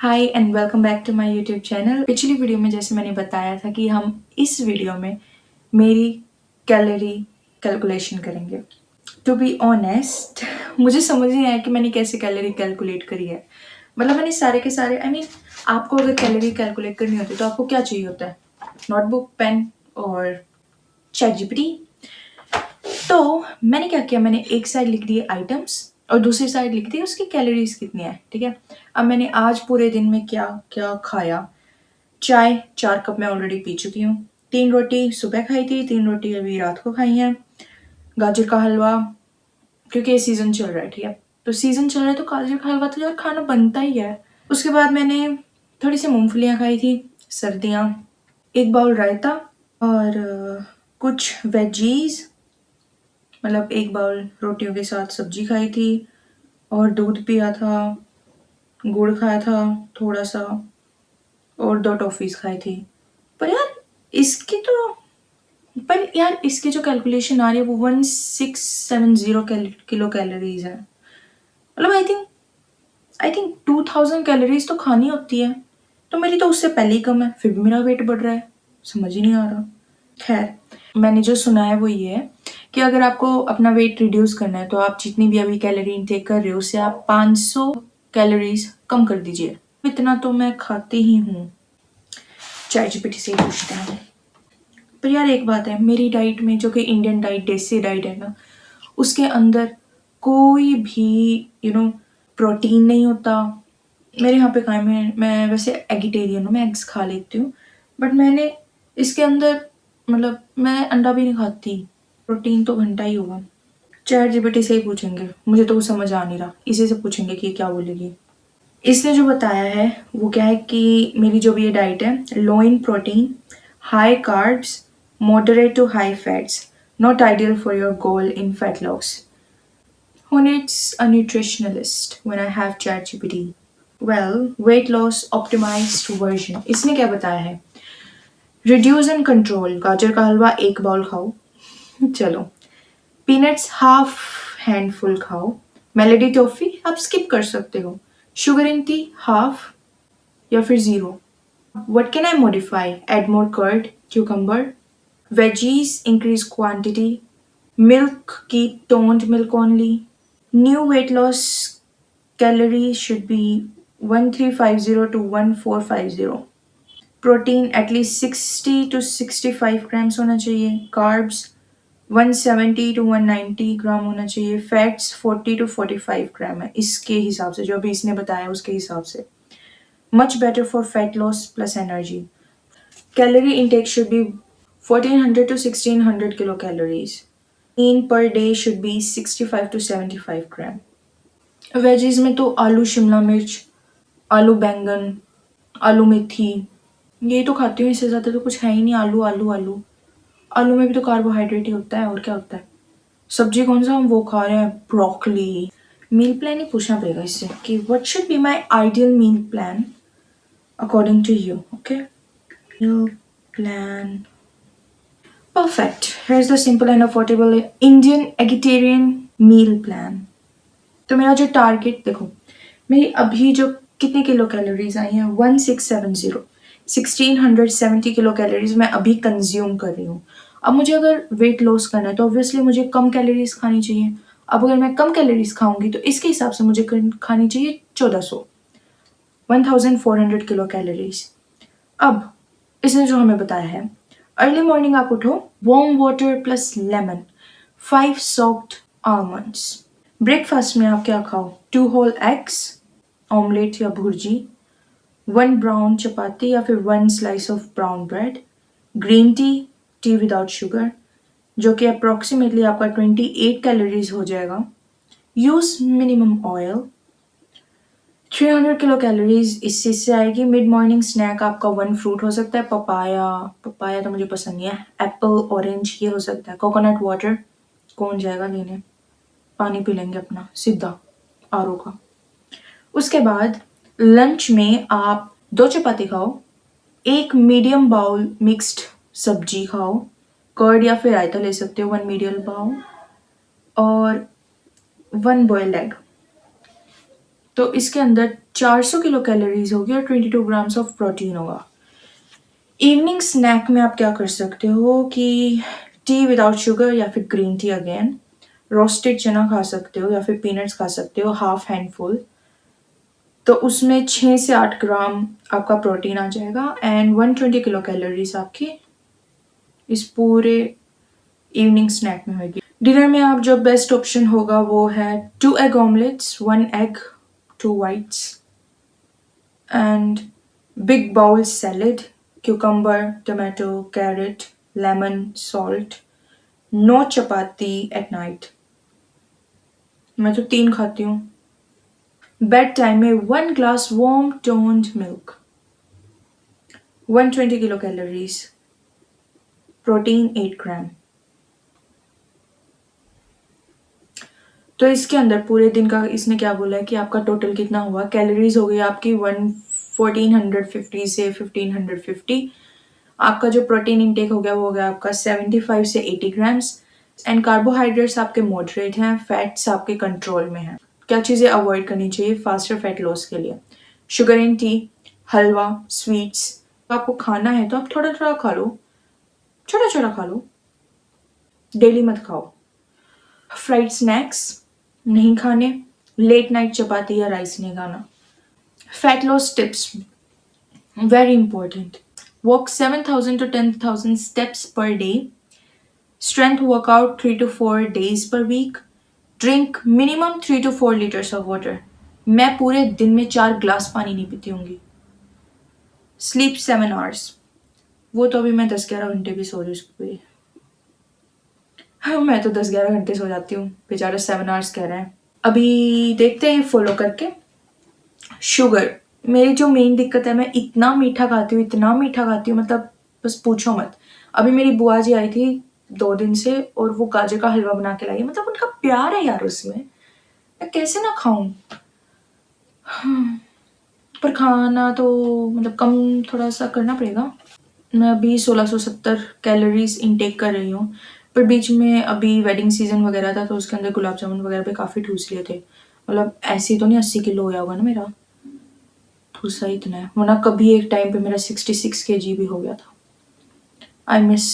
Hi and welcome back to my YouTube channel. पिछली video में जैसे मैंने बताया था कि हम इस वीडियो में मेरी कैलोरी कैलकुलेशन करेंगे। टू बी ऑनेस्ट मुझे समझ नहीं आया कि मैंने कैसे कैलोरी कैलकुलेट करी है। मतलब मैंने सारे के सारे आपको अगर कैलोरी कैलकुलेट करनी होती है तो आपको क्या चाहिए होता है? नोटबुक, पेन और चैट जीपीटी। तो मैंने क्या किया, मैंने एक साइड लिख दिए आइटम्स और दूसरी साइड लिख दी उसकी कैलोरीज कितनी है। ठीक है, अब मैंने आज पूरे दिन में क्या क्या खाया। चाय 4 कप मैं ऑलरेडी पी चुकी हूँ। 3 रोटी सुबह खाई थी, 3 रोटी अभी रात को खाई है। गाजर का हलवा, क्योंकि ये सीजन चल रहा है। ठीक है, तो सीजन चल रहा है तो गाजर का हलवा तो यार खाना बनता ही है। उसके बाद मैंने थोड़ी सी मूंगफलियाँ खाई थी, सर्दियाँ। एक बाउल रायता और कुछ वेजीज, मतलब एक बाउल रोटियों के साथ सब्जी खाई थी और दूध पिया था, गुड़ खाया था थोड़ा सा और 2 टॉफीज खाई थी। पर यार इसकी तो पर यार इसकी जो कैलकुलेशन आ रही है वो 1670 किलो कैलोरीज है। मतलब आई थिंक 2000 कैलोरीज तो खानी होती है। तो मेरी तो उससे पहले ही कम है, फिर भी मेरा वेट बढ़ रहा है। समझ ही नहीं आ रहा। खैर, मैंने जो सुना है वो ये है कि अगर आपको अपना वेट रिड्यूस करना है तो आप जितनी भी अभी कैलोरी इनटेक कर रहे हो उससे आप 500 कैलोरीज कम कर दीजिए। इतना तो मैं खाती ही हूँ। चैट जीपीटी से ही पूछते हैं। पर यार एक बात है, मेरी डाइट में जो कि इंडियन डाइट देसी डाइट है ना, उसके अंदर कोई भी प्रोटीन नहीं होता। मेरे यहाँ पे कायम है, मैं वैसे एगिटेरियन हूँ, मैं एग्स खा लेती हूँ। बट मैंने इसके अंदर मतलब मैं अंडा भी नहीं खाती। प्रोटीन तो घंटा ही होगा। चैट जीपीटी से ही पूछेंगे, मुझे तो वो समझ आ नहीं रहा। इसी से पूछेंगे कि ये क्या बोलेगी। इसने जो बताया है वो क्या है कि मेरी जो भी ये डाइट है, low in protein, high carbs, moderate to high fats, not ideal for your goal in fat loss. Who needs a nutritionalist when I have ChatGPT? Well, weight loss optimized version. इसने क्या बताया है? Reduce and control. गाजर का हलवा 1 bowl खाओ। चलो। Peanuts half handful खाओ। Melody toffee आप स्किप कर सकते हो। शुगर इन टी हाफ या फिर 0। What can I modify? Add more curd, cucumber. Veggies increase quantity. Milk keep toned milk only. New weight loss calories should be 1350 to 1450. Protein at least 60 to 65 grams होना चाहिए. Carbs 170 to 190 ग्राम होना चाहिए. Fats 40 to 45 ग्राम है इसके हिसाब से, जो अभी इसने बताया उसके हिसाब से. Much better for fat loss plus energy. Calorie intake should be 1400 to 1600 kilocalories. Protein per day should be 65 to 75 gram. Veggies में तो आलू शिमला मिर्च, आलू बैंगन, आलू मेथी, ये तो खाती हूँ। इससे ज़्यादा तो कुछ है ही नहीं। आलू आलू आलू आलू में भी तो कार्बोहाइड्रेट ही होता है, और क्या होता है। सब्जी कौन सा हम वो खा रहे हैं? ब्रोकली। मील प्लान ही पूछना पड़ेगा इससे कि what should be my ideal meal plan according to you. Okay, meal plan perfect. Here is the simple and affordable Indian eggitarian meal plan. तो मेरा जो टारगेट देखो, मेरी अभी जो कितनी किलो कैलोरीज आई हैं, 1670, 1670 किलो कैलोरीज मैं अभी कंज्यूम कर रही हूँ। अब मुझे अगर वेट लॉस करना है तो ऑब्वियसली मुझे कम कैलोरीज खानी चाहिए। अब अगर मैं कम कैलोरीज खाऊंगी तो इसके हिसाब से मुझे खानी चाहिए 1400, 1400 किलो कैलोरीज। अब इसने जो हमें बताया है, अर्ली मॉर्निंग आप उठो, warm water plus lemon, 5 soft almonds. Breakfast में आप क्या खाओ? 2 होल एग्स, ऑमलेट या भुर्जी, 1 ब्राउन चपाती या फिर 1 slice of brown bread, green tea, T without sugar, जो कि अप्रोक्सीमेटली आपका 28 कैलोरीज हो जाएगा। Use minimum oil. 300 kilo calories इस चीज से आएगी। मिड मॉर्निंग स्नैक आपका 1 फ्रूट हो सकता है, पपाया, पपाया तो मुझे पसंद नहीं है, एप्पल, ऑरेंज, ये हो सकता है। कोकोनट वाटर, कौन जाएगा लेने, पानी पी लेंगे अपना सीधा आरओ का। उसके बाद लंच में आप 2 चपाती खाओ, 1 मीडियम बाउल मिक्स्ड सब्जी खाओ, कर्ड या फिर रायता ले सकते हो, 1 मीडियम बाउल, और 1 बॉइल्ड एग। तो इसके अंदर 400 किलो कैलोरीज होगी और 22 ग्राम्स ऑफ प्रोटीन होगा। इवनिंग स्नैक में आप क्या कर सकते हो कि टी विदाउट शुगर या फिर ग्रीन टी अगेन, रोस्टेड चना खा सकते हो या फिर पीनट्स खा सकते हो हाफ हैंडफुल। तो उसमें 6 से 8 ग्राम आपका प्रोटीन आ जाएगा एंड 120 किलो कैलोरीज आपकी इस पूरे इवनिंग स्नैक में होगी। डिनर में आप जो बेस्ट ऑप्शन होगा वो है 2 egg omelettes, 1 egg, 2 whites and big bowl salad, cucumber, tomato, carrot, lemon, salt, no chapati at night। मैं तो 3 खाती हूँ। बेड टाइम में 1 glass warm toned milk, 120 kilo calories, protein 8 ग्राम। तो इसके अंदर पूरे दिन का इसने क्या बोला है कि आपका टोटल कितना हुआ। कैलोरीज हो गई आपकी 1450 से 1550। आपका जो प्रोटीन इंटेक हो गया वो हो गया आपका 75 से 80 ग्राम्स एंड कार्बोहाइड्रेट्स आपके मॉडरेट हैं, फैट्स आपके कंट्रोल में हैं। क्या चीज़ें अवॉइड करनी चाहिए फास्टर फैट लॉस के लिए? Sugar in T, halwa, sweets. आपको खाना है तो आप थोड़ा थोड़ा खा लो, छोटा छोटा खा लो, डेली मत खाओ। फ्राइड स्नैक्स नहीं खाने, लेट नाइट चपाती या राइस नहीं खाना। Fat loss tips very important. Walk 7,000 to 10,000 steps per day. Strength workout 3 to 4 days per week. Drink minimum 3 to 4 liters of water. मैं पूरे दिन में 4 ग्लास पानी नहीं पीती होंगी। Sleep 7 hours. वो तो अभी मैं 10-11 घंटे भी सो रही हूँ। हाँ, मैं तो 10-11 घंटे सो जाती हूँ, बेचारा 7 hours कह रहे हैं। अभी देखते हैं फॉलो करके। शुगर, मेरी जो मेन दिक्कत है, मैं इतना मीठा खाती हूँ, इतना मीठा खाती हूँ, मतलब बस पूछो मत। अभी मेरी बुआ जी आई थी 2 दिन से और वो गाजर का हलवा बना के लाई, मतलब उनका प्यार है यार उसमें, मैं कैसे ना खाऊं। पर खाना तो मतलब कम थोड़ा सा करना पड़ेगा। मैं अभी 1670 कैलोरीज इनटेक कर रही हूँ, पर बीच में अभी वेडिंग सीजन वगैरह था तो उसके अंदर गुलाब जामुन वगैरह पे काफ़ी ठूस लिए थे। मतलब ऐसे तो नहीं 80 किलो हो गया होगा ना मेरा, ठूसा ही इतना है, वरना कभी एक टाइम पे मेरा 66 kg भी हो गया था। I miss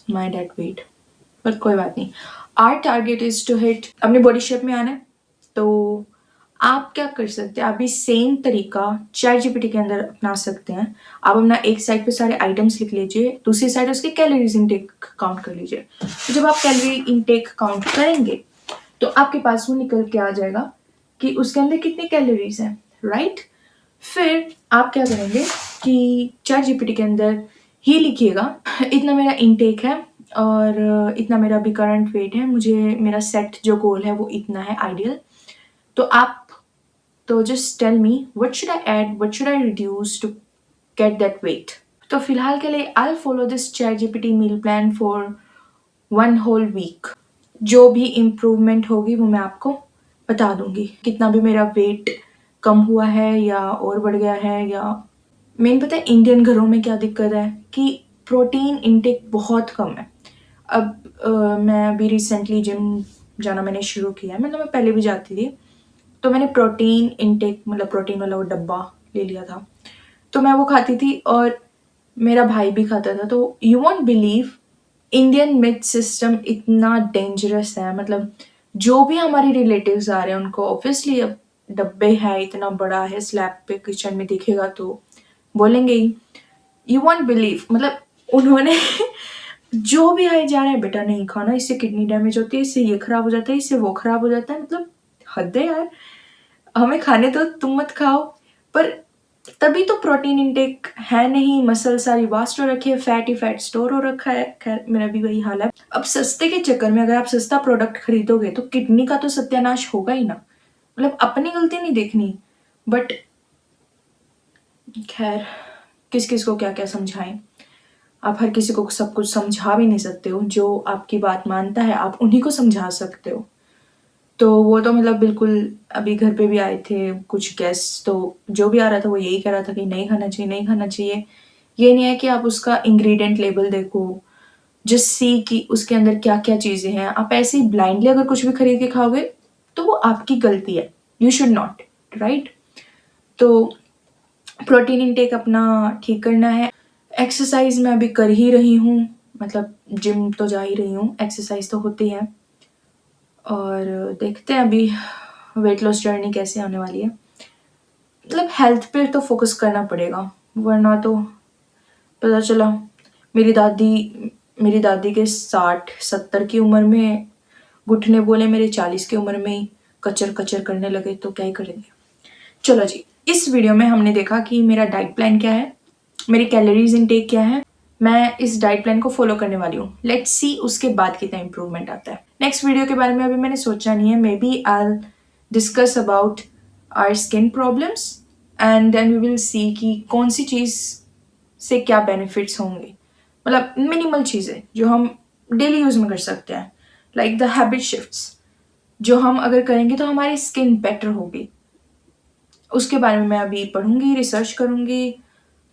my date weight, पर कोई बात नहीं। Our target is to hit अपनी बॉडी शेप में आना है, तो आप क्या कर सकते हैं, आप भी सेम तरीका ChatGPT के अंदर अपना सकते हैं। आप अपना एक साइड पे सारे आइटम्स लिख लीजिए, दूसरी साइड उसके कैलोरीज इनटेक काउंट कर लीजिए। तो जब आप कैलोरी इनटेक काउंट करेंगे तो आपके पास वो निकल के आ जाएगा कि उसके अंदर कितनी कैलोरीज हैं, राइट। फिर आप क्या करेंगे कि ChatGPT के अंदर ही लिखिएगा इतना मेरा इनटेक है और इतना मेरा अभी करंट वेट है, मुझे मेरा सेट जो गोल है वो इतना है आइडियल। तो just tell me what should I add, what should I reduce to get that weight. तो फिलहाल के लिए I follow this ChatGPT meal plan for 1 whole week। जो भी इम्प्रूवमेंट होगी वो मैं आपको बता दूंगी, कितना भी मेरा वेट कम हुआ है या और बढ़ गया है। या मेन पता है इंडियन घरों में क्या दिक्कत है कि प्रोटीन इनटेक बहुत कम है। अब मैं अभी रिसेंटली जिम जाना मैंने शुरू किया है, मतलब मैं पहले भी जाती थी, तो मैंने प्रोटीन इनटेक मतलब प्रोटीन वाला वो डब्बा ले लिया था, तो मैं वो खाती थी और मेरा भाई भी खाता था। तो you won't believe Indian mid system इतना डेंजरस है, मतलब जो भी हमारे रिलेटिव्स आ रहे हैं उनको ऑब्वियसली अब डब्बे है, इतना बड़ा है, स्लैब पे किचन में दिखेगा तो बोलेंगे ही। यू वॉन्ट बिलीव, मतलब उन्होंने जो भी आए जा रहा है, बेटा नहीं खाना, इससे किडनी डैमेज होती है, इससे ये खराब हो जाता है, इससे वो खराब हो जाता है। मतलब हद है यार, हमें खाने तो तुम मत खाओ। पर तभी तो प्रोटीन इंटेक है नहीं, मसल सारी वास्ट हो रखी है, फैट ही फैट स्टोर हो रखा है। खैर मेरा भी वही हाल है। अब सस्ते के चक्कर में अगर आप सस्ता प्रोडक्ट खरीदोगे तो किडनी का तो सत्यानाश होगा ही ना। मतलब अपनी गलती नहीं देखनी, बट खैर किस किस को क्या क्या समझाएं। आप हर किसी को सब कुछ समझा भी नहीं सकते हो, जो आपकी बात मानता है आप उन्हीं को समझा सकते हो। तो वो तो मतलब बिल्कुल, अभी घर पे भी आए थे कुछ गेस्ट, तो जो भी आ रहा था वो यही कह रहा था कि नहीं खाना चाहिए, नहीं खाना चाहिए। ये नहीं है कि आप उसका इंग्रेडिएंट लेबल देखो, जस्ट सी कि उसके अंदर क्या क्या चीज़ें हैं। आप ऐसे ही ब्लाइंडली अगर कुछ भी खरीद के खाओगे तो वो आपकी गलती है, यू शुड नॉट, राइट। तो प्रोटीन इनटेक अपना ठीक करना है। एक्सरसाइज मैं अभी कर ही रही हूँ, मतलब जिम तो जा ही रही हूँ, एक्सरसाइज तो होती है। और देखते हैं अभी वेट लॉस जर्नी कैसे आने वाली है। मतलब हेल्थ पे तो फोकस करना पड़ेगा, वरना तो पता चला मेरी दादी के 60-70 की उम्र में घुटने बोले मेरे 40 की उम्र में ही कचर कचर करने लगे, तो क्या ही करेंगे। चलो जी, इस वीडियो में हमने देखा कि मेरा डाइट प्लान क्या है, मेरी कैलोरीज इनटेक क्या है। मैं इस डाइट प्लान को फॉलो करने वाली हूँ। लेट्स सी उसके बाद कितना इंप्रूवमेंट आता है। नेक्स्ट वीडियो के बारे में अभी मैंने सोचा नहीं है। Maybe I discuss about our skin problems and then we will see कि कौन सी चीज़ से क्या बेनिफिट्स होंगे। मतलब मिनिमल चीज़ें जो हम डेली यूज़ में कर सकते हैं, लाइक द हैबिट शिफ्ट्स, जो हम अगर करेंगे तो हमारी स्किन बेटर होगी। उसके बारे में मैं अभी पढ़ूंगी, रिसर्च करूंगी,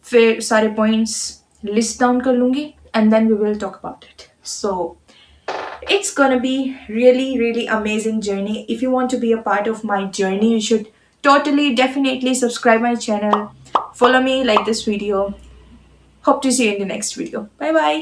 फिर सारे पॉइंट्स लिस्ट डाउन कर लूंगी and then we will talk about it. So it's gonna be really amazing journey. If you want to be a part of my journey, you should definitely subscribe my channel, follow me, like this video. Hope to see you in the next video. Bye bye.